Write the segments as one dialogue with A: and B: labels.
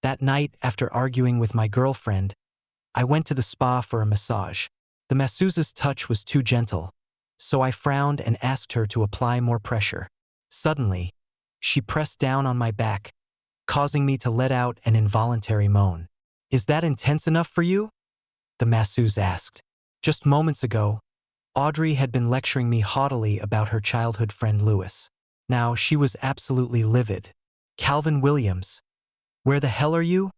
A: That night, after arguing with my girlfriend, I went to the spa for a massage. The masseuse's touch was too gentle, so I frowned and asked her to apply more pressure. Suddenly, she pressed down on my back, causing me to let out an involuntary moan. "Is that intense enough for you?" the masseuse asked. Just moments ago, Audrey had been lecturing me haughtily about her childhood friend Lewis. Now she was absolutely livid. "Calvin Williams, where the hell are you?"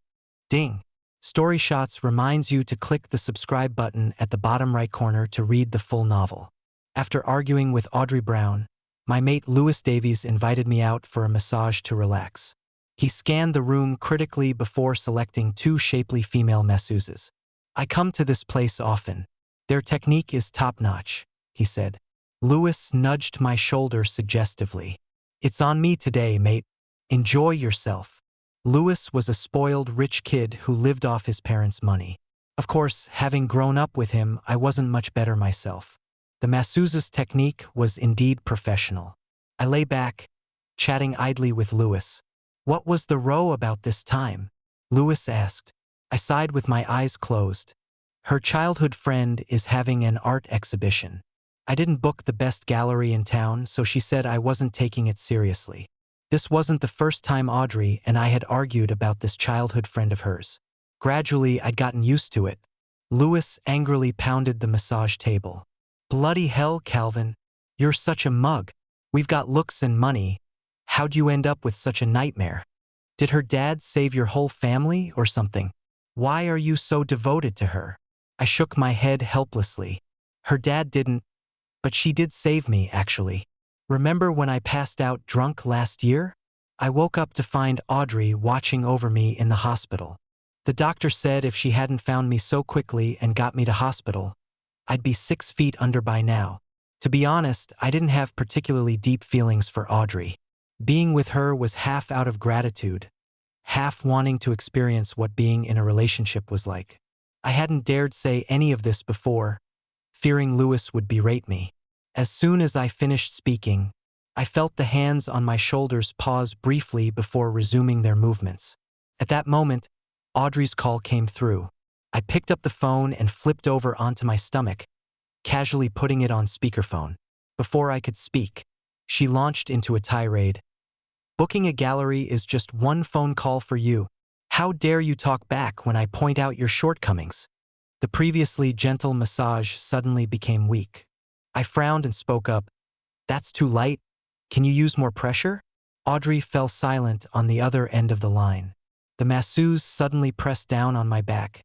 A: Ding. Story Shots reminds you to click the subscribe button at the bottom right corner to read the full novel. After arguing with Audrey Brown, my mate Lewis Davies invited me out for a massage to relax. He scanned the room critically before selecting two shapely female masseuses. "I come to this place often. Their technique is top-notch," he said. Lewis nudged my shoulder suggestively. "It's on me today, mate. Enjoy yourself." Lewis was a spoiled rich kid who lived off his parents' money. Of course, having grown up with him, I wasn't much better myself. The masseuse's technique was indeed professional. I lay back, chatting idly with Lewis. "What was the row about this time?" Lewis asked. I sighed with my eyes closed. "Her childhood friend is having an art exhibition. I didn't book the best gallery in town, so she said I wasn't taking it seriously." This wasn't the first time Audrey and I had argued about this childhood friend of hers. Gradually, I'd gotten used to it. Lewis angrily pounded the massage table. "Bloody hell, Calvin. You're such a mug. We've got looks and money. How'd you end up with such a nightmare? Did her dad save your whole family or something? Why are you so devoted to her?" I shook my head helplessly. "Her dad didn't, but she did save me, actually. Remember when I passed out drunk last year? I woke up to find Audrey watching over me in the hospital. The doctor said if she hadn't found me so quickly and got me to hospital, I'd be 6 feet under by now." To be honest, I didn't have particularly deep feelings for Audrey. Being with her was half out of gratitude, half wanting to experience what being in a relationship was like. I hadn't dared say any of this before, fearing Lewis would berate me. As soon as I finished speaking, I felt the hands on my shoulders pause briefly before resuming their movements. At that moment, Audrey's call came through. I picked up the phone and flipped over onto my stomach, casually putting it on speakerphone. Before I could speak, she launched into a tirade. "Booking a gallery is just one phone call for you. How dare you talk back when I point out your shortcomings?" The previously gentle massage suddenly became weak. I frowned and spoke up. "That's too light. Can you use more pressure?" Audrey fell silent on the other end of the line. The masseuse suddenly pressed down on my back,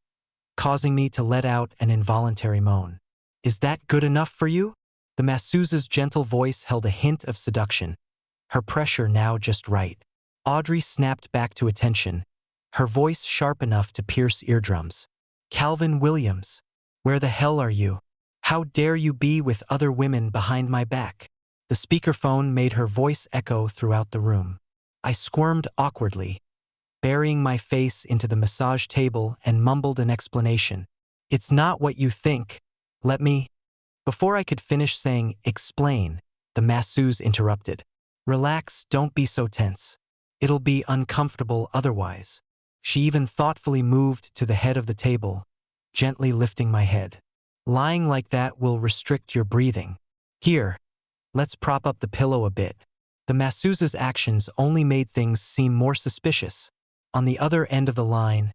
A: causing me to let out an involuntary moan. "Is that good enough for you?" The masseuse's gentle voice held a hint of seduction, her pressure now just right. Audrey snapped back to attention, her voice sharp enough to pierce eardrums. "Calvin Williams, where the hell are you? How dare you be with other women behind my back?" The speakerphone made her voice echo throughout the room. I squirmed awkwardly, burying my face into the massage table and mumbled an explanation. "It's not what you think. Let me—" Before I could finish saying "explain," the masseuse interrupted. "Relax, don't be so tense. It'll be uncomfortable otherwise." She even thoughtfully moved to the head of the table, gently lifting my head. "Lying like that will restrict your breathing. Here, let's prop up the pillow a bit." The masseuse's actions only made things seem more suspicious. On the other end of the line,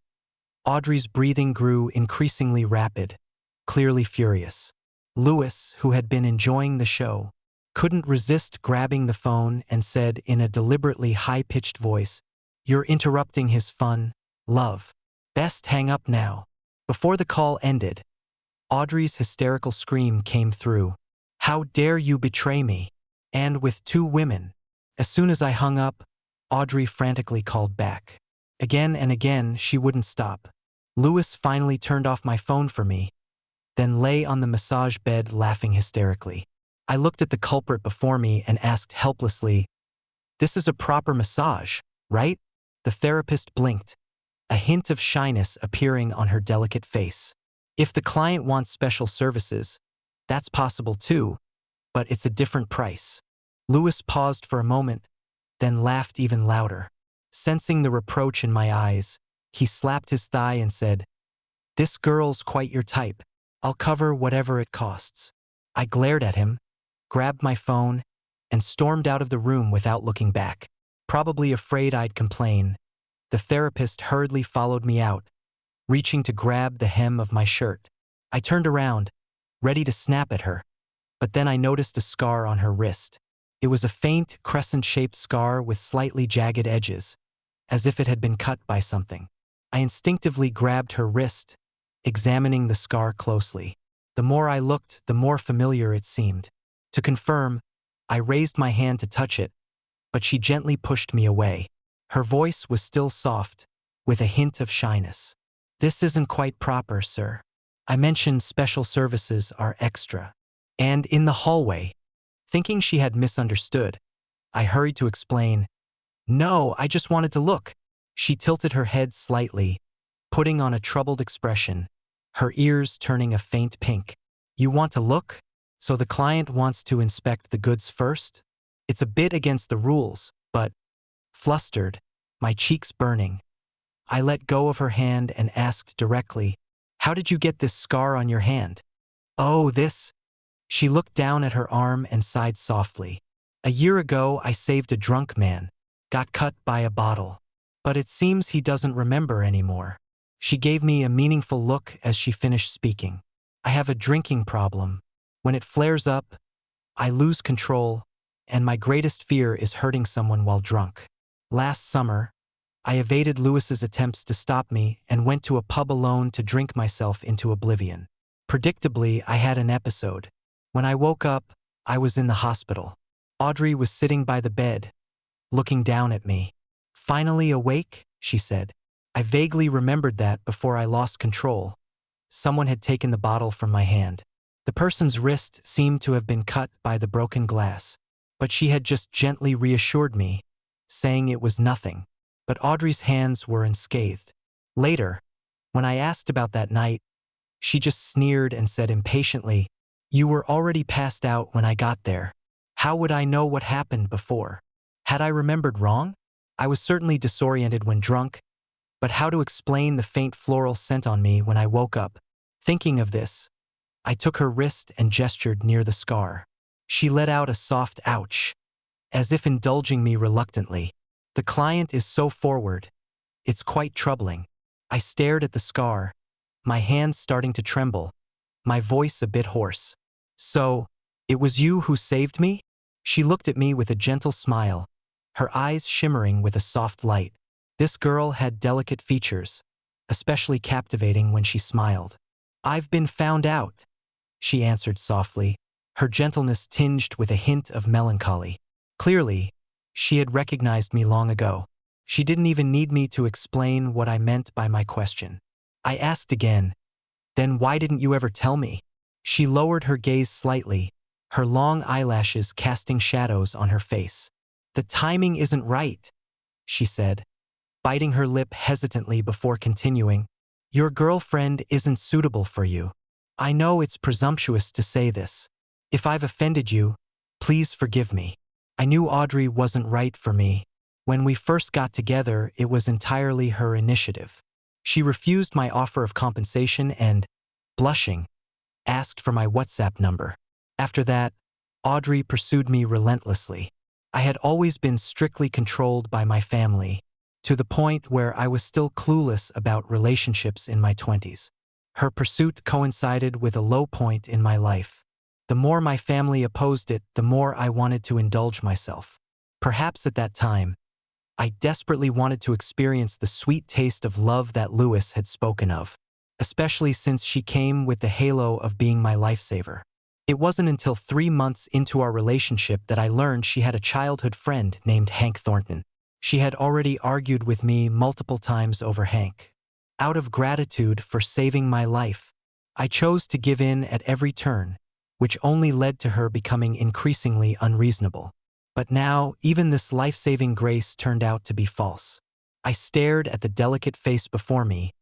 A: Audrey's breathing grew increasingly rapid, clearly furious. Lewis, who had been enjoying the show, couldn't resist grabbing the phone and said in a deliberately high-pitched voice, "You're interrupting his fun, love. Best hang up now." Before the call ended, Audrey's hysterical scream came through. "How dare you betray me? And with 2 women." As soon as I hung up, Audrey frantically called back. Again and again, she wouldn't stop. Lewis finally turned off my phone for me, then lay on the massage bed laughing hysterically. I looked at the culprit before me and asked helplessly, "This is a proper massage, right?" The therapist blinked, a hint of shyness appearing on her delicate face. "If the client wants special services, that's possible too, but it's a different price." Lewis paused for a moment, then laughed even louder. Sensing the reproach in my eyes, He slapped his thigh and said, "This girl's quite your type. I'll cover whatever it costs." I glared at him, grabbed my phone, and stormed out of the room without looking back. Probably afraid I'd complain, the therapist hurriedly followed me out, reaching to grab the hem of my shirt. I turned around, ready to snap at her, but then I noticed a scar on her wrist. It was a faint, crescent-shaped scar with slightly jagged edges, as if it had been cut by something. I instinctively grabbed her wrist, examining the scar closely. The more I looked, the more familiar it seemed. To confirm, I raised my hand to touch it, but she gently pushed me away. Her voice was still soft, with a hint of shyness. "This isn't quite proper, sir. I mentioned special services are extra." And in the hallway, thinking she had misunderstood, I hurried to explain, "No, I just wanted to look." She tilted her head slightly, putting on a troubled expression, her ears turning a faint pink. "You want to look? So the client wants to inspect the goods first? It's a bit against the rules, but..." Flustered, my cheeks burning, I let go of her hand and asked directly, "How did you get this scar on your hand?" "Oh, this..." She looked down at her arm and sighed softly. "A year ago I saved a drunk man, got cut by a bottle. But it seems he doesn't remember anymore." She gave me a meaningful look as she finished speaking. "I have a drinking problem. When it flares up, I lose control, and my greatest fear is hurting someone while drunk. Last summer, I evaded Lewis's attempts to stop me and went to a pub alone to drink myself into oblivion. Predictably, I had an episode. When I woke up, I was in the hospital. Audrey was sitting by the bed, looking down at me. "Finally awake?" she said. I vaguely remembered that before I lost control, someone had taken the bottle from my hand. The person's wrist seemed to have been cut by the broken glass, but she had just gently reassured me, saying it was nothing. But Audrey's hands were unscathed. Later, when I asked about that night, she just sneered and said impatiently, "You were already passed out when I got there. How would I know what happened before? Had I remembered wrong? I was certainly disoriented when drunk, but how to explain the faint floral scent on me when I woke up?" Thinking of this, I took her wrist and gestured near the scar. She let out a soft ouch, as if indulging me reluctantly. "The client is so forward. It's quite troubling." I stared at the scar, my hands starting to tremble, my voice a bit hoarse. "So, it was you who saved me?" She looked at me with a gentle smile, her eyes shimmering with a soft light. This girl had delicate features, especially captivating when she smiled. "I've been found out," she answered softly, her gentleness tinged with a hint of melancholy. Clearly, she had recognized me long ago. She didn't even need me to explain what I meant by my question. I asked again, "Then why didn't you ever tell me?" She lowered her gaze slightly, her long eyelashes casting shadows on her face. "The timing isn't right," she said, biting her lip hesitantly before continuing. "Your girlfriend isn't suitable for you. I know it's presumptuous to say this. If I've offended you, please forgive me. I knew Audrey wasn't right for me. When we first got together, it was entirely her initiative. She refused my offer of compensation and, blushing, asked for my WhatsApp number. After that, Audrey pursued me relentlessly. I had always been strictly controlled by my family, to the point where I was still clueless about relationships in my 20s. Her pursuit coincided with a low point in my life. The more my family opposed it, the more I wanted to indulge myself. Perhaps at that time, I desperately wanted to experience the sweet taste of love that Lewis had spoken of, especially since she came with the halo of being my lifesaver. It wasn't until 3 months into our relationship that I learned she had a childhood friend named Hank Thornton. She had already argued with me multiple times over Hank. Out of gratitude for saving my life, I chose to give in at every turn, which only led to her becoming increasingly unreasonable. But now, even this life-saving grace turned out to be false. I stared at the delicate face before me,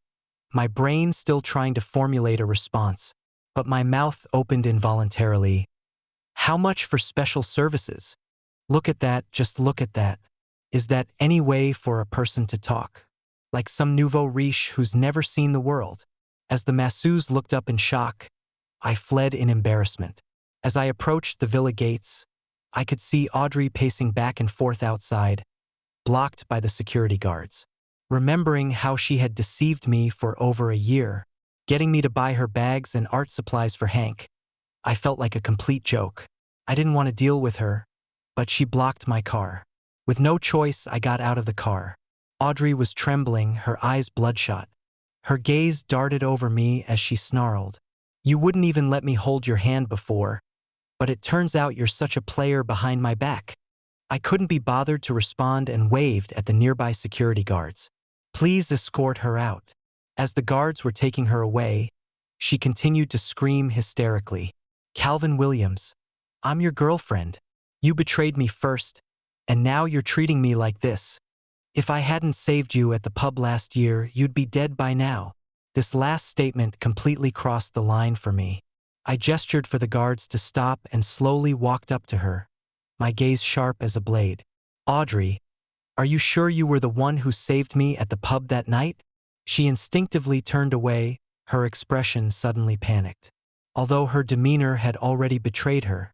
A: my brain still trying to formulate a response, but my mouth opened involuntarily. "How much for special services? Look at that, just look at that. Is that any way for a person to talk?" like some nouveau riche who's never seen the world. As the masseuse looked up in shock, I fled in embarrassment. As I approached the villa gates, I could see Audrey pacing back and forth outside, blocked by the security guards. Remembering how she had deceived me for over a year, getting me to buy her bags and art supplies for Hank, I felt like a complete joke. I didn't want to deal with her, but she blocked my car. With no choice, I got out of the car. Audrey was trembling, her eyes bloodshot. Her gaze darted over me as she snarled, "You wouldn't even let me hold your hand before, but it turns out you're such a player behind my back." I couldn't be bothered to respond and waved at the nearby security guards. "Please escort her out." As the guards were taking her away, she continued to scream hysterically, "Calvin Williams, I'm your girlfriend. You betrayed me first, and now you're treating me like this. If I hadn't saved you at the pub last year, you'd be dead by now." This last statement completely crossed the line for me. I gestured for the guards to stop and slowly walked up to her, my gaze sharp as a blade. "Audrey, are you sure you were the one who saved me at the pub that night?" She instinctively turned away, her expression suddenly panicked. Although her demeanor had already betrayed her,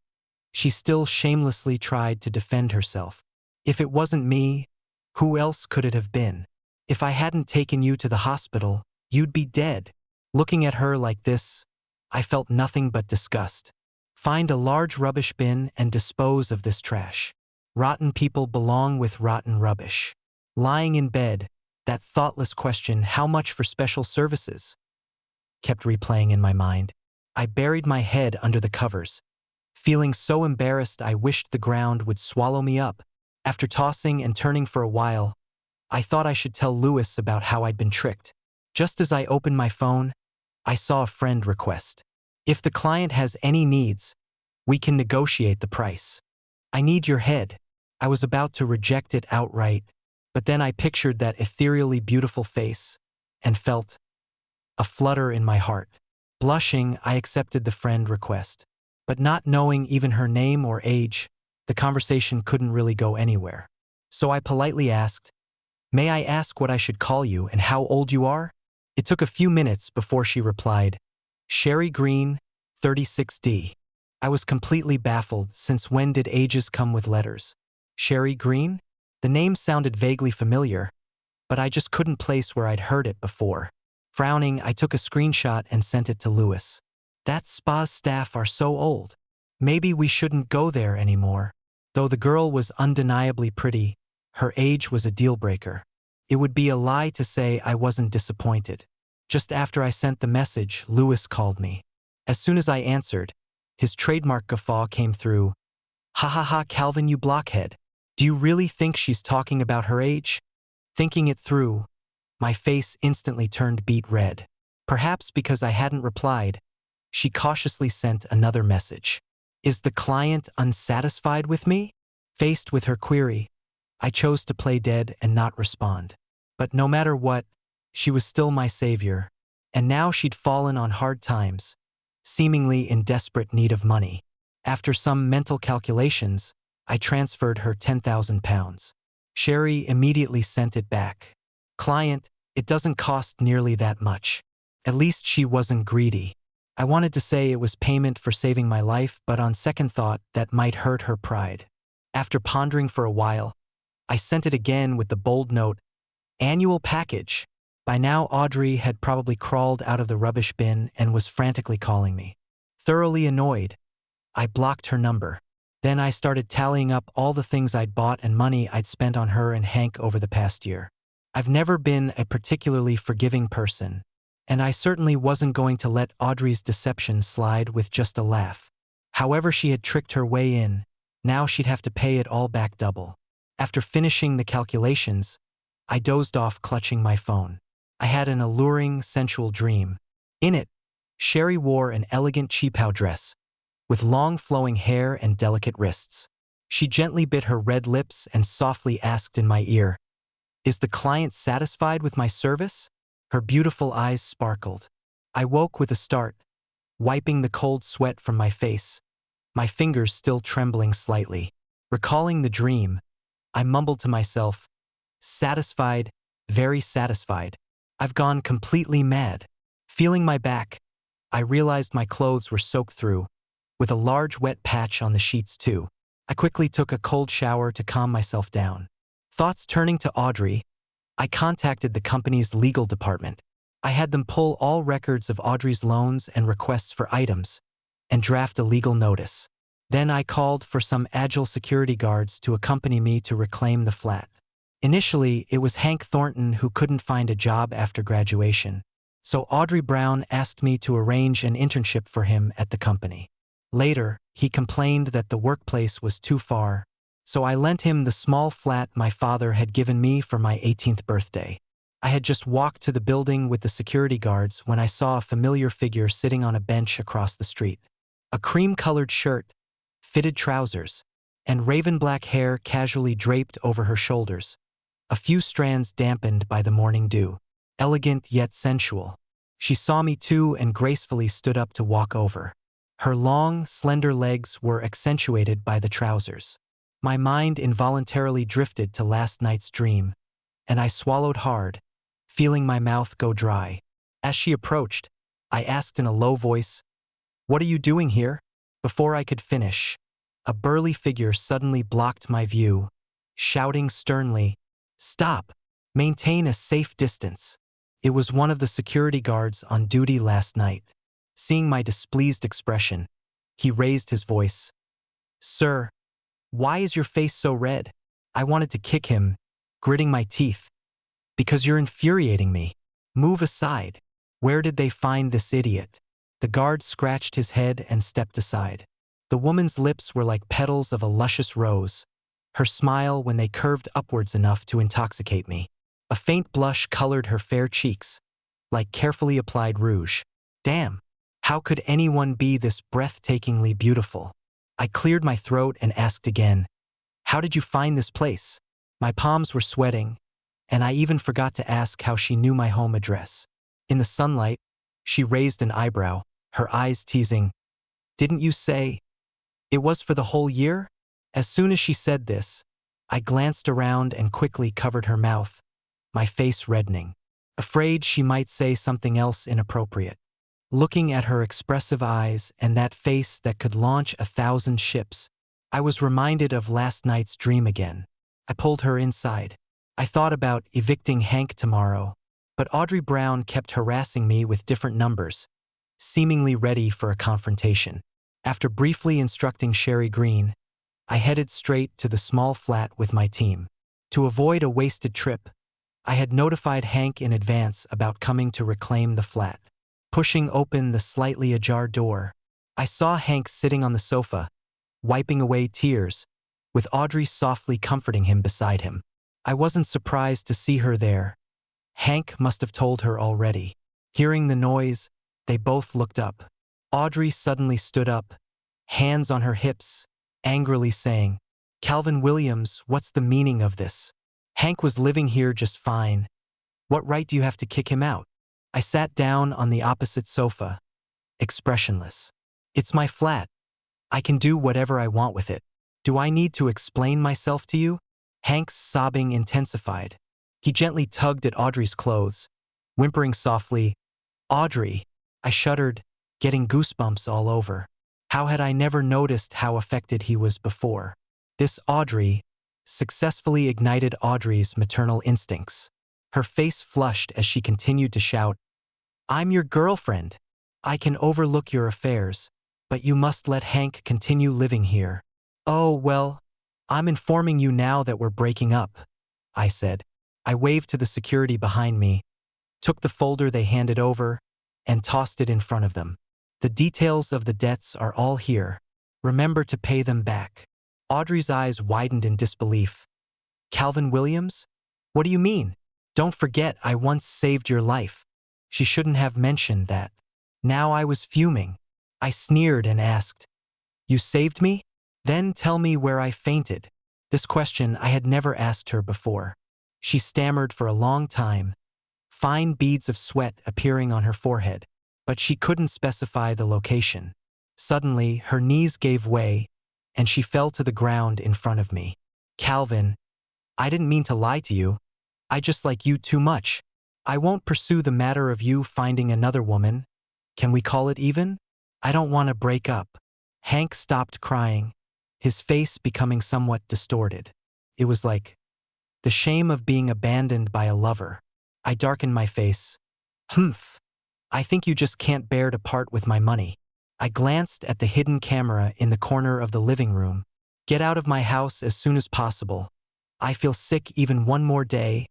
A: she still shamelessly tried to defend herself. "If it wasn't me, who else could it have been? If I hadn't taken you to the hospital, you'd be dead." Looking at her like this, I felt nothing but disgust. Find a large rubbish bin and dispose of this trash. Rotten people belong with rotten rubbish. Lying in bed, that thoughtless question, "How much for special services?" kept replaying in my mind. I buried my head under the covers. Feeling so embarrassed I wished the ground would swallow me up. After tossing and turning for a while, I thought I should tell Lewis about how I'd been tricked. Just as I opened my phone, I saw a friend request. "If the client has any needs, we can negotiate the price. I need your head." I was about to reject it outright, but then I pictured that ethereally beautiful face and felt a flutter in my heart. Blushing, I accepted the friend request. But not knowing even her name or age, the conversation couldn't really go anywhere. So I politely asked, "May I ask what I should call you and how old you are?" It took a few minutes before she replied, "Sherry Green, 36D. I was completely baffled, since when did ages come with letters? Sherry Green? The name sounded vaguely familiar, but I just couldn't place where I'd heard it before. Frowning, I took a screenshot and sent it to Lewis. "That spa's staff are so old. Maybe we shouldn't go there anymore." Though the girl was undeniably pretty, her age was a deal-breaker. It would be a lie to say I wasn't disappointed. Just after I sent the message, Lewis called me. As soon as I answered, his trademark guffaw came through. "Ha ha ha, Calvin, you blockhead. Do you really think she's talking about her age?" Thinking it through, my face instantly turned beet red. Perhaps because I hadn't replied, she cautiously sent another message. "Is the client unsatisfied with me?" Faced with her query, I chose to play dead and not respond. But no matter what, she was still my savior, and now she'd fallen on hard times, seemingly in desperate need of money. After some mental calculations, I transferred her £10,000. Sherry immediately sent it back. "Client, it doesn't cost nearly that much." At least she wasn't greedy. I wanted to say it was payment for saving my life, but on second thought, that might hurt her pride. After pondering for a while, I sent it again with the bold note, "Annual package." By now, Audrey had probably crawled out of the rubbish bin and was frantically calling me. Thoroughly annoyed, I blocked her number. Then I started tallying up all the things I'd bought and money I'd spent on her and Hank over the past year. I've never been a particularly forgiving person, and I certainly wasn't going to let Audrey's deception slide with just a laugh. However she had tricked her way in, now she'd have to pay it all back double. After finishing the calculations, I dozed off, clutching my phone. I had an alluring, sensual dream. In it, Sherry wore an elegant cheapao dress, with long flowing hair and delicate wrists. She gently bit her red lips and softly asked in my ear, "Is the client satisfied with my service?" Her beautiful eyes sparkled. I woke with a start, wiping the cold sweat from my face, my fingers still trembling slightly. Recalling the dream, I mumbled to myself, "Satisfied? very satisfied. I've gone completely mad. Feeling my back, I realized my clothes were soaked through, with a large wet patch on the sheets too. I quickly took a cold shower to calm myself down. Thoughts turning to Audrey, I contacted the company's legal department. I had them pull all records of Audrey's loans and requests for items, and draft a legal notice. Then I called for some agile security guards to accompany me to reclaim the flat. Initially, it was Hank Thornton who couldn't find a job after graduation, so Audrey Brown asked me to arrange an internship for him at the company. Later, he complained that the workplace was too far, so I lent him the small flat my father had given me for my 18th birthday. I had just walked to the building with the security guards when I saw a familiar figure sitting on a bench across the street. A cream-colored shirt, fitted trousers, and raven-black hair casually draped over her shoulders, a few strands dampened by the morning dew. Elegant yet sensual. She saw me too and gracefully stood up to walk over. Her long, slender legs were accentuated by the trousers. My mind involuntarily drifted to last night's dream, and I swallowed hard, feeling my mouth go dry. As she approached, I asked in a low voice, "What are you doing here?" Before I could finish, a burly figure suddenly blocked my view, shouting sternly, "Stop! Maintain a safe distance." It was one of the security guards on duty last night. Seeing my displeased expression, he raised his voice. "Sir, why is your face so red?" I wanted to kick him, gritting my teeth. "Because you're infuriating me. Move aside." Where did they find this idiot? The guard scratched his head and stepped aside. The woman's lips were like petals of a luscious rose, her smile when they curved upwards enough to intoxicate me. A faint blush colored her fair cheeks, like carefully applied rouge. Damn, how could anyone be this breathtakingly beautiful? I cleared my throat and asked again, "How did you find this place?" My palms were sweating, and I even forgot to ask how she knew my home address. In the sunlight, she raised an eyebrow, her eyes teasing, "Didn't you say it was for the whole year?" As soon as she said this, I glanced around and quickly covered her mouth, my face reddening, afraid she might say something else inappropriate. Looking at her expressive eyes and that face that could launch 1,000 ships, I was reminded of last night's dream again. I pulled her inside. I thought about evicting Hank tomorrow, but Audrey Brown kept harassing me with different numbers, seemingly ready for a confrontation. After briefly instructing Sherry Green, I headed straight to the small flat with my team. To avoid a wasted trip, I had notified Hank in advance about coming to reclaim the flat. Pushing open the slightly ajar door, I saw Hank sitting on the sofa, wiping away tears, with Audrey softly comforting him beside him. I wasn't surprised to see her there. Hank must have told her already. Hearing the noise, they both looked up. Audrey suddenly stood up, hands on her hips, angrily saying, "Calvin Williams, what's the meaning of this? Hank was living here just fine. What right do you have to kick him out?" I sat down on the opposite sofa, expressionless. "It's my flat. I can do whatever I want with it. Do I need to explain myself to you?" Hank's sobbing intensified. He gently tugged at Audrey's clothes, whimpering softly, "Audrey." I shuddered, getting goosebumps all over. How had I never noticed how affected he was before? This Audrey successfully ignited Audrey's maternal instincts. Her face flushed as she continued to shout, "I'm your girlfriend. I can overlook your affairs, but you must let Hank continue living here." "Oh, well, I'm informing you now that we're breaking up," I said. I waved to the security behind me, took the folder they handed over, and tossed it in front of them. "The details of the debts are all here. Remember to pay them back." Audrey's eyes widened in disbelief. "Calvin Williams? What do you mean? Don't forget I once saved your life." She shouldn't have mentioned that. Now I was fuming. I sneered and asked, "You saved me? Then tell me where I fainted." This question I had never asked her before. She stammered for a long time, fine beads of sweat appearing on her forehead, but she couldn't specify the location. Suddenly, her knees gave way, and she fell to the ground in front of me. "Calvin, I didn't mean to lie to you. I just like you too much. I won't pursue the matter of you finding another woman. Can we call it even? I don't want to break up." Hank stopped crying, his face becoming somewhat distorted. It was like the shame of being abandoned by a lover. I darkened my face. "Humph. I think you just can't bear to part with my money." I glanced at the hidden camera in the corner of the living room. "Get out of my house as soon as possible. I feel sick even one more day.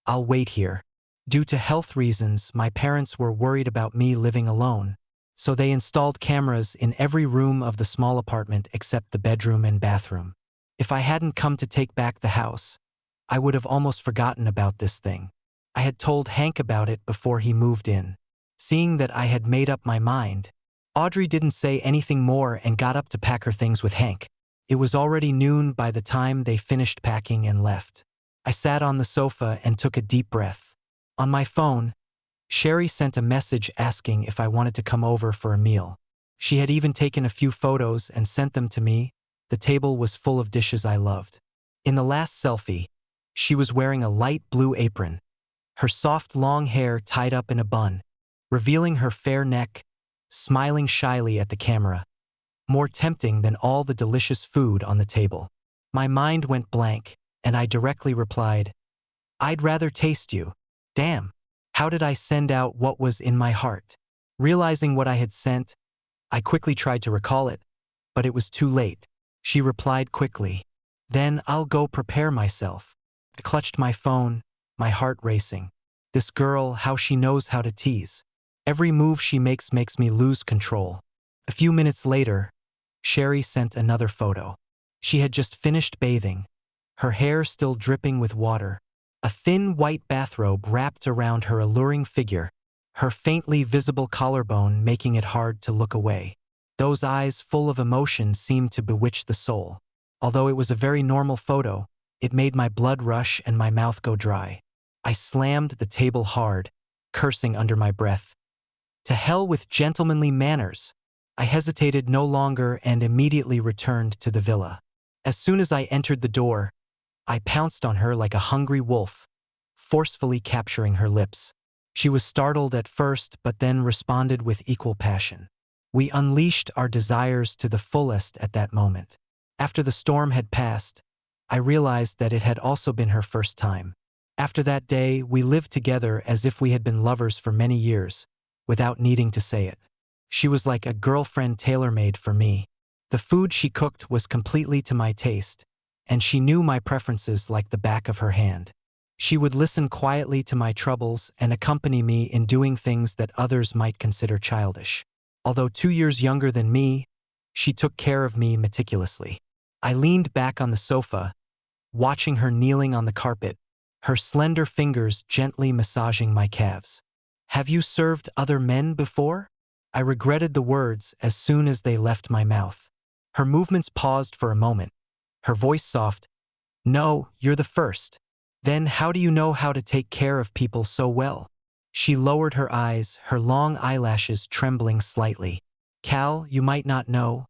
A: I'll wait here." Due to health reasons, my parents were worried about me living alone, so they installed cameras in every room of the small apartment except the bedroom and bathroom. If I hadn't come to take back the house, I would have almost forgotten about this thing. I had told Hank about it before he moved in. Seeing that I had made up my mind, Audrey didn't say anything more and got up to pack her things with Hank. It was already noon by the time they finished packing and left. I sat on the sofa and took a deep breath. On my phone, Sherry sent a message asking if I wanted to come over for a meal. She had even taken a few photos and sent them to me. The table was full of dishes I loved. In the last selfie, she was wearing a light blue apron, her soft long hair tied up in a bun, revealing her fair neck, smiling shyly at the camera. More tempting than all the delicious food on the table. My mind went blank, and I directly replied, "I'd rather taste you." Damn, how did I send out what was in my heart? Realizing what I had sent, I quickly tried to recall it, but it was too late. She replied quickly, "Then I'll go prepare myself." I clutched my phone, my heart racing. This girl, how she knows how to tease. Every move she makes me lose control. A few minutes later, Sherry sent another photo. She had just finished bathing, her hair still dripping with water. A thin white bathrobe wrapped around her alluring figure, her faintly visible collarbone making it hard to look away. Those eyes full of emotion seemed to bewitch the soul. Although it was a very normal photo, it made my blood rush and my mouth go dry. I slammed the table hard, cursing under my breath. To hell with gentlemanly manners. I hesitated no longer and immediately returned to the villa. As soon as I entered the door, I pounced on her like a hungry wolf, forcefully capturing her lips. She was startled at first but then responded with equal passion. We unleashed our desires to the fullest at that moment. After the storm had passed, I realized that it had also been her first time. After that day, we lived together as if we had been lovers for many years, without needing to say it. She was like a girlfriend tailor-made for me. The food she cooked was completely to my taste, and she knew my preferences like the back of her hand. She would listen quietly to my troubles and accompany me in doing things that others might consider childish. Although 2 years younger than me, she took care of me meticulously. I leaned back on the sofa, watching her kneeling on the carpet, her slender fingers gently massaging my calves. "Have you served other men before?" I regretted the words as soon as they left my mouth. Her movements paused for a moment, her voice soft. "No, you're the first." "Then how do you know how to take care of people so well?" She lowered her eyes, her long eyelashes trembling slightly. "Cal, you might not know,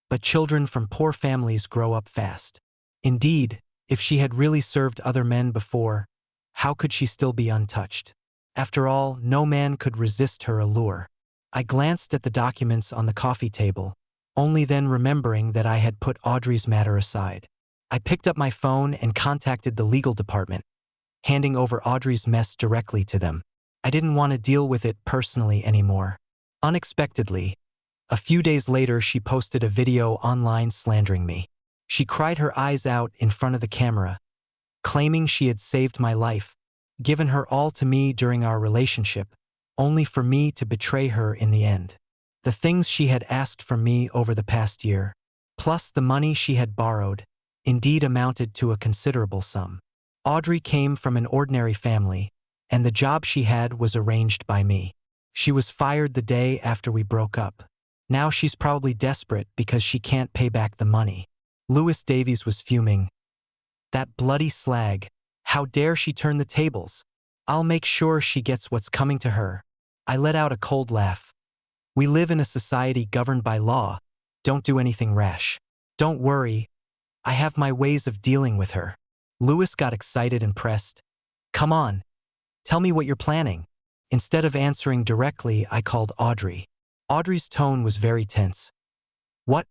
A: but children from poor families grow up fast." Indeed, if she had really served other men before, how could she still be untouched? After all, no man could resist her allure. I glanced at the documents on the coffee table, only then remembering that I had put Audrey's matter aside. I picked up my phone and contacted the legal department, handing over Audrey's mess directly to them. I didn't want to deal with it personally anymore. Unexpectedly, a few days later she posted a video online slandering me. She cried her eyes out in front of the camera, claiming she had saved my life, given her all to me during our relationship, only for me to betray her in the end. The things she had asked from me over the past year, plus the money she had borrowed, indeed amounted to a considerable sum. Audrey came from an ordinary family, and the job she had was arranged by me. She was fired the day after we broke up. Now she's probably desperate because she can't pay back the money. Louis Davies was fuming. "That bloody slag. How dare she turn the tables? I'll make sure she gets what's coming to her." I let out a cold laugh. "We live in a society governed by law. Don't do anything rash. Don't worry. I have my ways of dealing with her." Louis got excited and pressed, Come on, tell me what you're planning. Instead of answering directly, I called Audrey. Audrey's tone was very tense. What?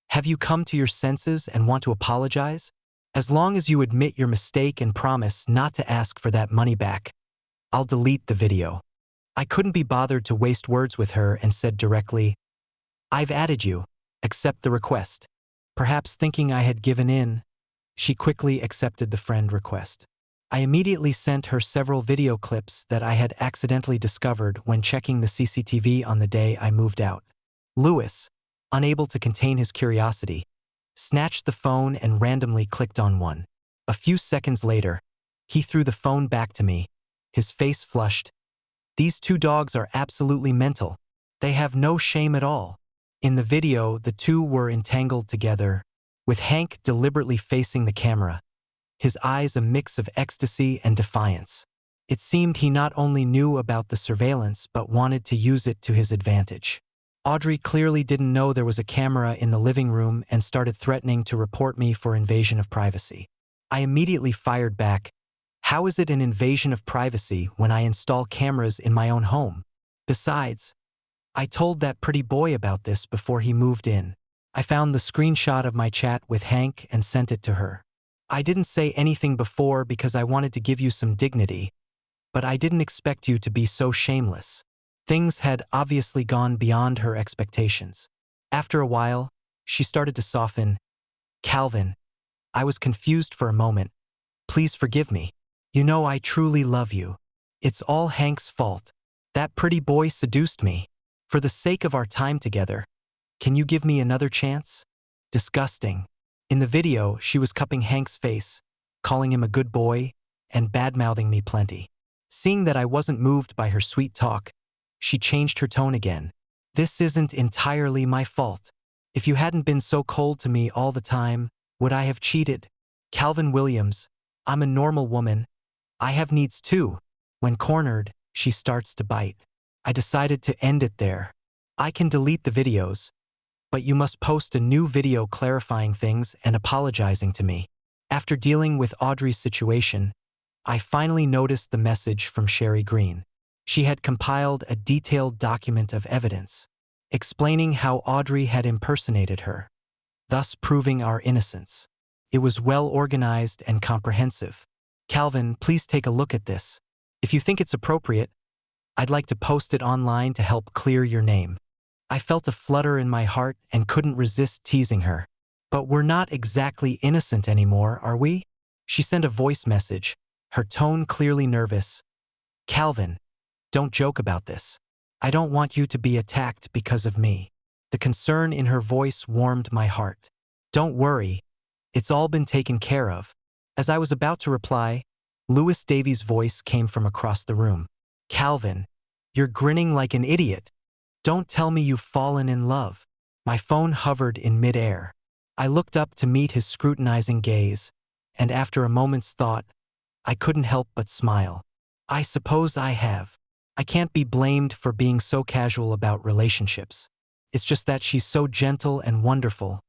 A: Have you come to your senses and want to apologize? As long as you admit your mistake and promise not to ask for that money back, I'll delete the video. I couldn't be bothered to waste words with her and said directly, I've added you. Accept the request. Perhaps thinking I had given in, she quickly accepted the friend request. I immediately sent her several video clips that I had accidentally discovered when checking the CCTV on the day I moved out. Louis, unable to contain his curiosity, snatched the phone and randomly clicked on one. A few seconds later, he threw the phone back to me, his face flushed. These two dogs are absolutely mental. They have no shame at all. In the video, the two were entangled together, with Hank deliberately facing the camera, his eyes a mix of ecstasy and defiance. It seemed he not only knew about the surveillance but wanted to use it to his advantage. Audrey clearly didn't know there was a camera in the living room and started threatening to report me for invasion of privacy. I immediately fired back. How is it an invasion of privacy when I install cameras in my own home? Besides, I told that pretty boy about this before he moved in. I found the screenshot of my chat with Hank and sent it to her. I didn't say anything before because I wanted to give you some dignity, but I didn't expect you to be so shameless. Things had obviously gone beyond her expectations. After a while, she started to soften. Calvin, I was confused for a moment. Please forgive me. You know I truly love you. It's all Hank's fault. That pretty boy seduced me. For the sake of our time together, can you give me another chance? Disgusting. In the video, she was cupping Hank's face, calling him a good boy, and bad-mouthing me plenty. Seeing that I wasn't moved by her sweet talk, she changed her tone again. This isn't entirely my fault. If you hadn't been so cold to me all the time, would I have cheated? Calvin Williams, I'm a normal woman. I have needs too. When cornered, she starts to bite. I decided to end it there. I can delete the videos, but you must post a new video clarifying things and apologizing to me. After dealing with Audrey's situation, I finally noticed the message from Sherry Green. She had compiled a detailed document of evidence, explaining how Audrey had impersonated her, thus proving our innocence. It was well organized and comprehensive. Calvin, please take a look at this. If you think it's appropriate, I'd like to post it online to help clear your name. I felt a flutter in my heart and couldn't resist teasing her. But we're not exactly innocent anymore, are we? She sent a voice message, her tone clearly nervous. Calvin, don't joke about this. I don't want you to be attacked because of me. The concern in her voice warmed my heart. Don't worry, it's all been taken care of. As I was about to reply, Louis Davies' voice came from across the room. Calvin, you're grinning like an idiot. Don't tell me you've fallen in love. My phone hovered in midair. I looked up to meet his scrutinizing gaze, and after a moment's thought, I couldn't help but smile. I suppose I have. I can't be blamed for being so casual about relationships. It's just that she's so gentle and wonderful,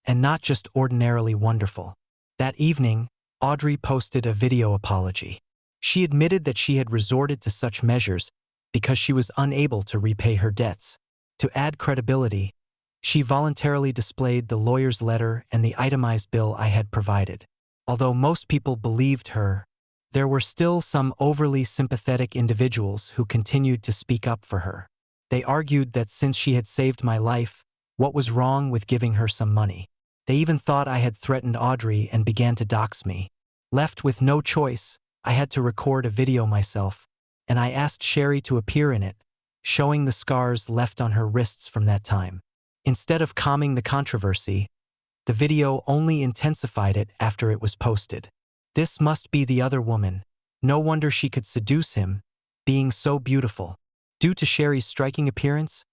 A: and not just ordinarily wonderful. That evening, Audrey posted a video apology. She admitted that she had resorted to such measures because she was unable to repay her debts. To add credibility, she voluntarily displayed the lawyer's letter and the itemized bill I had provided. Although most people believed her, there were still some overly sympathetic individuals who continued to speak up for her. They argued that since she had saved my life, what was wrong with giving her some money? They even thought I had threatened Audrey and began to dox me. Left with no choice, I had to record a video myself, and I asked Sherry to appear in it, showing the scars left on her wrists from that time. Instead of calming the controversy, the video only intensified it after it was posted. This must be the other woman. No wonder she could seduce him, being so beautiful. Due to Sherry's striking appearance,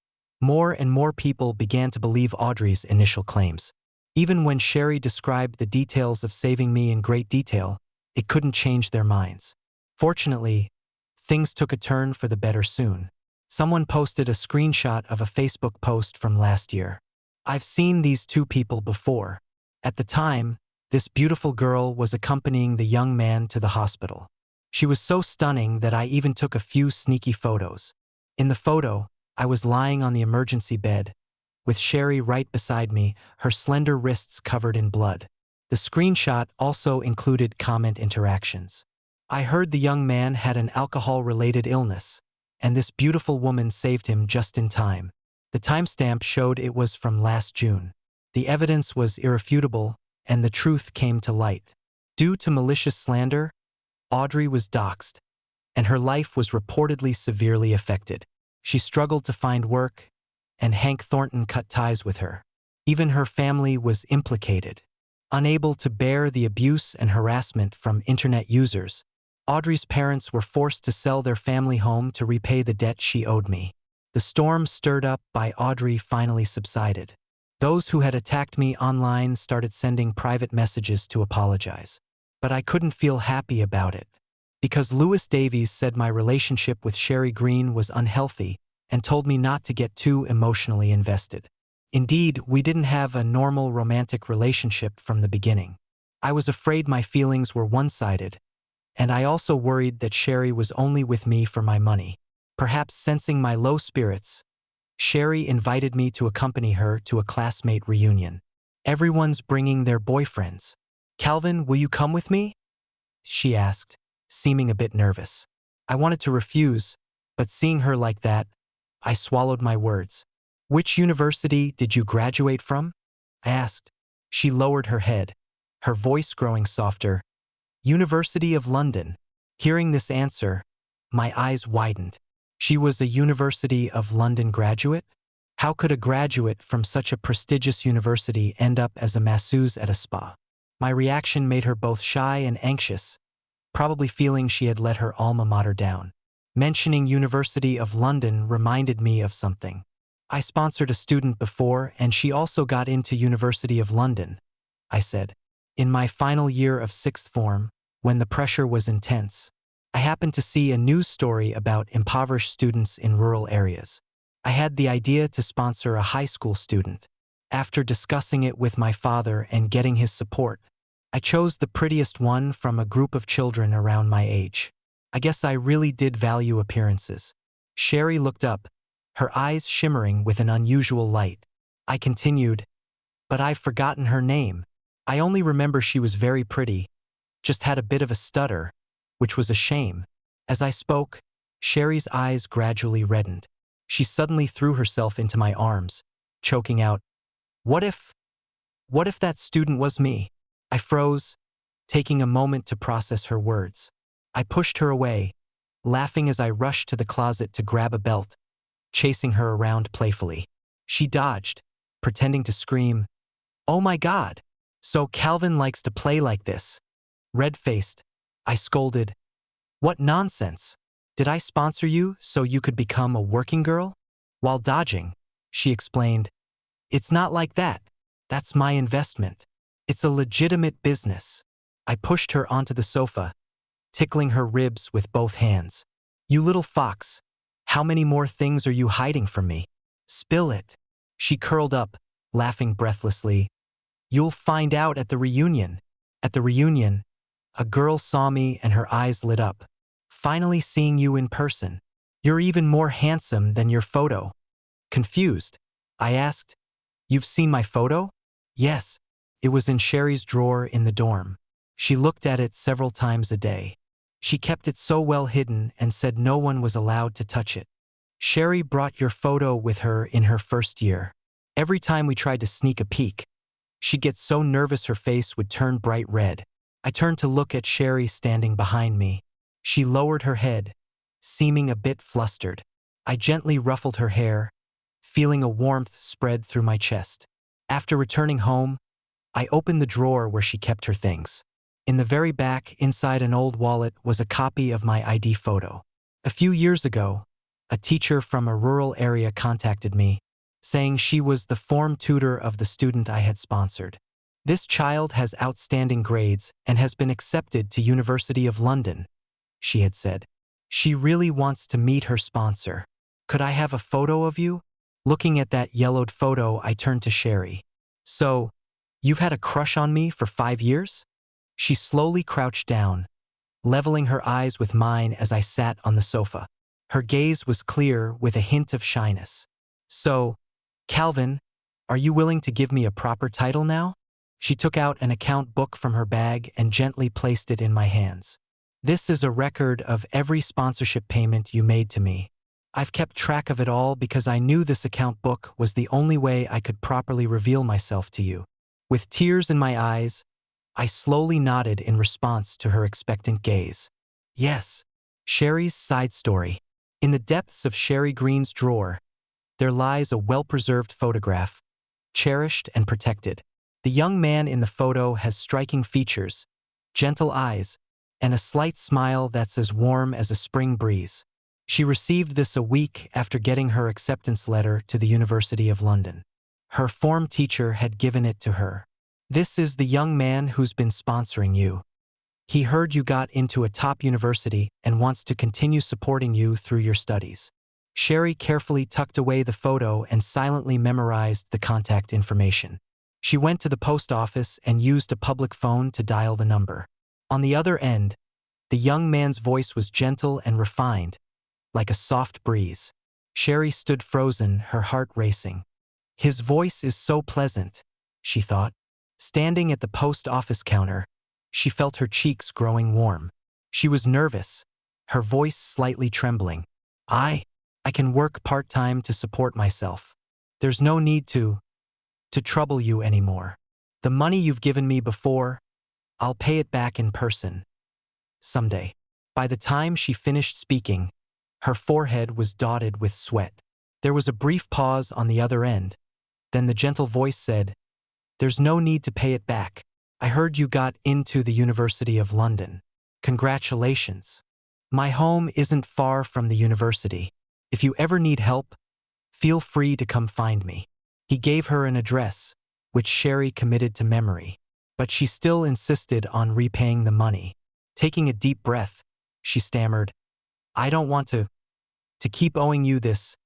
A: more and more people began to believe Audrey's initial claims. Even when Sherry described the details of saving me in great detail, it couldn't change their minds. Fortunately, things took a turn for the better soon. Someone posted a screenshot of a Facebook post from last year. I've seen these two people before. At the time, this beautiful girl was accompanying the young man to the hospital. She was so stunning that I even took a few sneaky photos. In the photo, I was lying on the emergency bed, with Sherry right beside me, her slender wrists covered in blood. The screenshot also included comment interactions. I heard the young man had an alcohol-related illness, and this beautiful woman saved him just in time. The timestamp showed it was from last June. The evidence was irrefutable, and the truth came to light. Due to malicious slander, Audrey was doxxed, and her life was reportedly severely affected. She struggled to find work, and Hank Thornton cut ties with her. Even her family was implicated. Unable to bear the abuse and harassment from internet users, Audrey's parents were forced to sell their family home to repay the debt she owed me. The storm stirred up by Audrey finally subsided. Those who had attacked me online started sending private messages to apologize. But I couldn't feel happy about it, because Louis Davies said my relationship with Sherry Green was unhealthy and told me not to get too emotionally invested. Indeed, we didn't have a normal romantic relationship from the beginning. I was afraid my feelings were one-sided, and I also worried that Sherry was only with me for my money. Perhaps sensing my low spirits, Sherry invited me to accompany her to a classmate reunion. Everyone's bringing their boyfriends. "Calvin, will you come with me?" she asked, seeming a bit nervous. I wanted to refuse, but seeing her like that, I swallowed my words. "Which university did you graduate from?" I asked. She lowered her head, her voice growing softer. "University of London." Hearing this answer, my eyes widened. She was a University of London graduate? How could a graduate from such a prestigious university end up as a masseuse at a spa? My reaction made her both shy and anxious, probably feeling she had let her alma mater down. Mentioning University of London reminded me of something. I sponsored a student before, and she also got into University of London, I said. In my final year of sixth form, when the pressure was intense, I happened to see a news story about impoverished students in rural areas. I had the idea to sponsor a high school student. After discussing it with my father and getting his support, I chose the prettiest one from a group of children around my age. I guess I really did value appearances. Sherry looked up, her eyes shimmering with an unusual light. I continued, "But I've forgotten her name. I only remember she was very pretty, just had a bit of a stutter, which was a shame." As I spoke, Sherry's eyes gradually reddened. She suddenly threw herself into my arms, choking out, What if that student was me?" I froze, taking a moment to process her words. I pushed her away, laughing as I rushed to the closet to grab a belt, chasing her around playfully. She dodged, pretending to scream, "Oh my God! So Calvin likes to play like this." Red-faced, I scolded, "What nonsense! Did I sponsor you so you could become a working girl?" While dodging, she explained, "It's not like that. That's my investment. It's a legitimate business." I pushed her onto the sofa, tickling her ribs with both hands. "You little fox, how many more things are you hiding from me? Spill it." She curled up, laughing breathlessly. "You'll find out at the reunion." At the reunion, a girl saw me and her eyes lit up. "Finally seeing you in person. You're even more handsome than your photo." Confused, I asked, "You've seen my photo?" "Yes. It was in Sherry's drawer in the dorm. She looked at it several times a day. She kept it so well hidden and said no one was allowed to touch it. Sherry brought your photo with her in her first year. Every time we tried to sneak a peek, she'd get so nervous her face would turn bright red." I turned to look at Sherry standing behind me. She lowered her head, seeming a bit flustered. I gently ruffled her hair, feeling a warmth spread through my chest. After returning home, I opened the drawer where she kept her things. In the very back, inside an old wallet, was a copy of my ID photo. A few years ago, a teacher from a rural area contacted me, saying she was the form tutor of the student I had sponsored. "This child has outstanding grades and has been accepted to University of London," she had said. "She really wants to meet her sponsor. Could I have a photo of you?" Looking at that yellowed photo, I turned to Sherry. "So, you've had a crush on me for 5 years?" She slowly crouched down, leveling her eyes with mine as I sat on the sofa. Her gaze was clear with a hint of shyness. "So, Calvin, are you willing to give me a proper title now?" She took out an account book from her bag and gently placed it in my hands. "This is a record of every sponsorship payment you made to me. I've kept track of it all because I knew this account book was the only way I could properly reveal myself to you." With tears in my eyes, I slowly nodded in response to her expectant gaze. "Yes." Sherry's side story. In the depths of Sherry Green's drawer, there lies a well-preserved photograph, cherished and protected. The young man in the photo has striking features, gentle eyes, and a slight smile that's as warm as a spring breeze. She received this a week after getting her acceptance letter to the University of London. Her form teacher had given it to her. "This is the young man who's been sponsoring you. He heard you got into a top university and wants to continue supporting you through your studies." Sherry carefully tucked away the photo and silently memorized the contact information. She went to the post office and used a public phone to dial the number. On the other end, the young man's voice was gentle and refined, like a soft breeze. Sherry stood frozen, her heart racing. "His voice is so pleasant," she thought. Standing at the post office counter, she felt her cheeks growing warm. She was nervous, her voice slightly trembling. I can work part-time to support myself. There's no need to trouble you anymore. The money you've given me before, I'll pay it back in person. Someday." By the time she finished speaking, her forehead was dotted with sweat. There was a brief pause on the other end. Then the gentle voice said, "There's no need to pay it back. I heard you got into the University of London. Congratulations. My home isn't far from the university. If you ever need help, feel free to come find me." He gave her an address, which Sherry committed to memory, but she still insisted on repaying the money. Taking a deep breath, she stammered, "I don't want to keep owing you this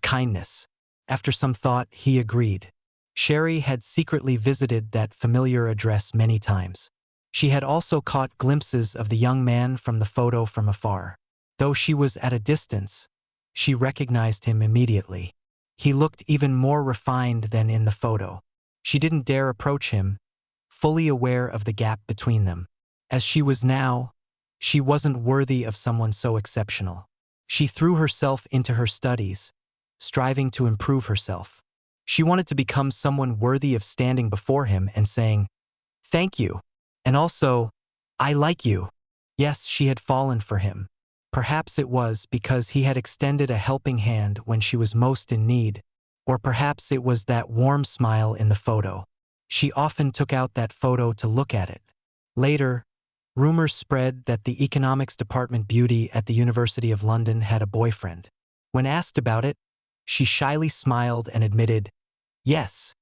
A: kindness." After some thought, he agreed. Sherry had secretly visited that familiar address many times. She had also caught glimpses of the young man from the photo from afar. Though she was at a distance, she recognized him immediately. He looked even more refined than in the photo. She didn't dare approach him, fully aware of the gap between them. As she was now, she wasn't worthy of someone so exceptional. She threw herself into her studies, striving to improve herself. She wanted to become someone worthy of standing before him and saying, "Thank you," and also, "I like you." Yes, she had fallen for him. Perhaps it was because he had extended a helping hand when she was most in need, or perhaps it was that warm smile in the photo. She often took out that photo to look at it. Later, rumors spread that the economics department beauty at the University of London had a boyfriend. When asked about it, she shyly smiled and admitted, "Yes,"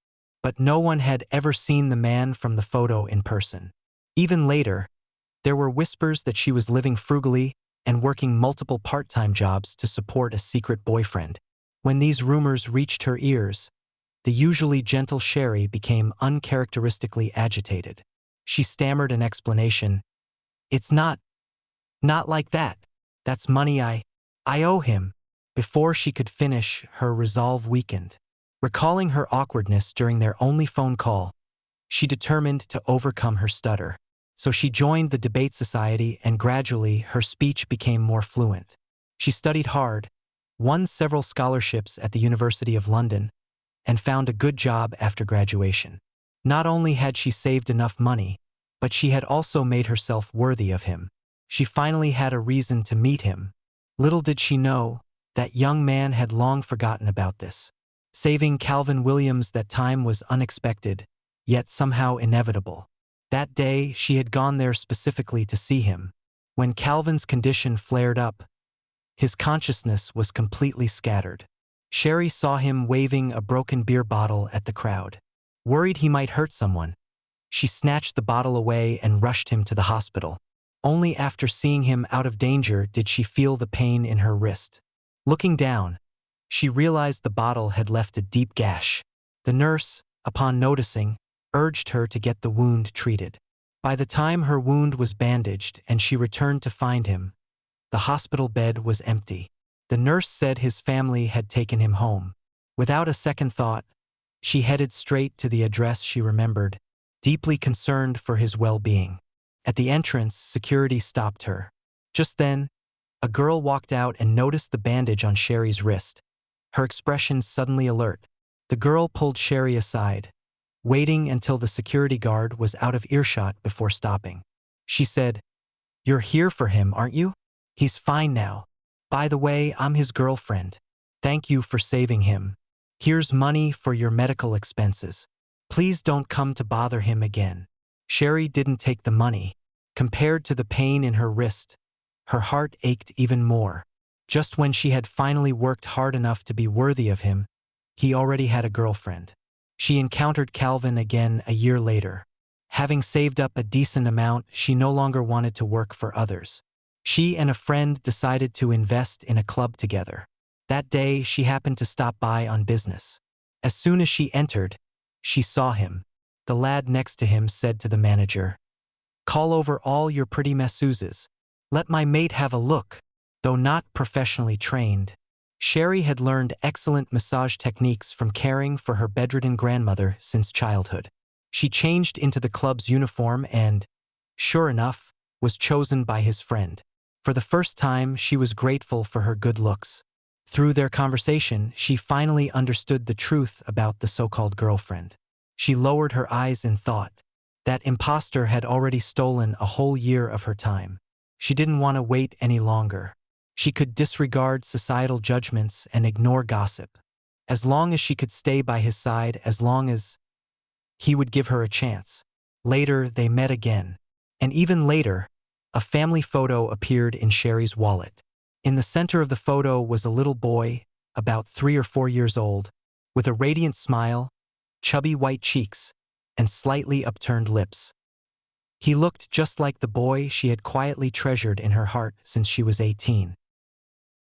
A: but no one had ever seen the man from the photo in person. Even later, there were whispers that she was living frugally and working multiple part-time jobs to support a secret boyfriend. When these rumors reached her ears, the usually gentle Sherry became uncharacteristically agitated. She stammered an explanation. "It's not like that. That's money I owe him." Before she could finish, her resolve weakened. Recalling her awkwardness during their only phone call, she determined to overcome her stutter. So she joined the debate society, and gradually her speech became more fluent. She studied hard, won several scholarships at the University of London, and found a good job after graduation. Not only had she saved enough money, but she had also made herself worthy of him. She finally had a reason to meet him. Little did she know, that young man had long forgotten about this. Saving Calvin Williams that time was unexpected, yet somehow inevitable. That day, she had gone there specifically to see him. When Calvin's condition flared up, his consciousness was completely scattered. Sherry saw him waving a broken beer bottle at the crowd. Worried he might hurt someone, she snatched the bottle away and rushed him to the hospital. Only after seeing him out of danger did she feel the pain in her wrist. Looking down, she realized the bottle had left a deep gash. The nurse, upon noticing, urged her to get the wound treated. By the time her wound was bandaged and she returned to find him, the hospital bed was empty. The nurse said his family had taken him home. Without a second thought, she headed straight to the address she remembered, deeply concerned for his well-being. At the entrance, security stopped her. Just then, a girl walked out and noticed the bandage on Sherry's wrist. Her expression suddenly alert. The girl pulled Sherry aside, waiting until the security guard was out of earshot before stopping. She said, "You're here for him, aren't you? He's fine now. By the way, I'm his girlfriend. Thank you for saving him. Here's money for your medical expenses. Please don't come to bother him again." Sherry didn't take the money. Compared to the pain in her wrist, her heart ached even more. Just when she had finally worked hard enough to be worthy of him, he already had a girlfriend. She encountered Calvin again a year later. Having saved up a decent amount, she no longer wanted to work for others. She and a friend decided to invest in a club together. That day, she happened to stop by on business. As soon as she entered, she saw him. The lad next to him said to the manager, "Call over all your pretty masseuses. Let my mate have a look." Though not professionally trained, Sherry had learned excellent massage techniques from caring for her bedridden grandmother since childhood. She changed into the club's uniform and, sure enough, was chosen by his friend. For the first time, she was grateful for her good looks. Through their conversation, she finally understood the truth about the so-called girlfriend. She lowered her eyes in thought. That imposter had already stolen a whole year of her time. She didn't want to wait any longer. She could disregard societal judgments and ignore gossip. As long as she could stay by his side, as long as he would give her a chance. Later, they met again. And even later, a family photo appeared in Sherry's wallet. In the center of the photo was a little boy, about 3 or 4 years old, with a radiant smile, chubby white cheeks, and slightly upturned lips. He looked just like the boy she had quietly treasured in her heart since she was 18.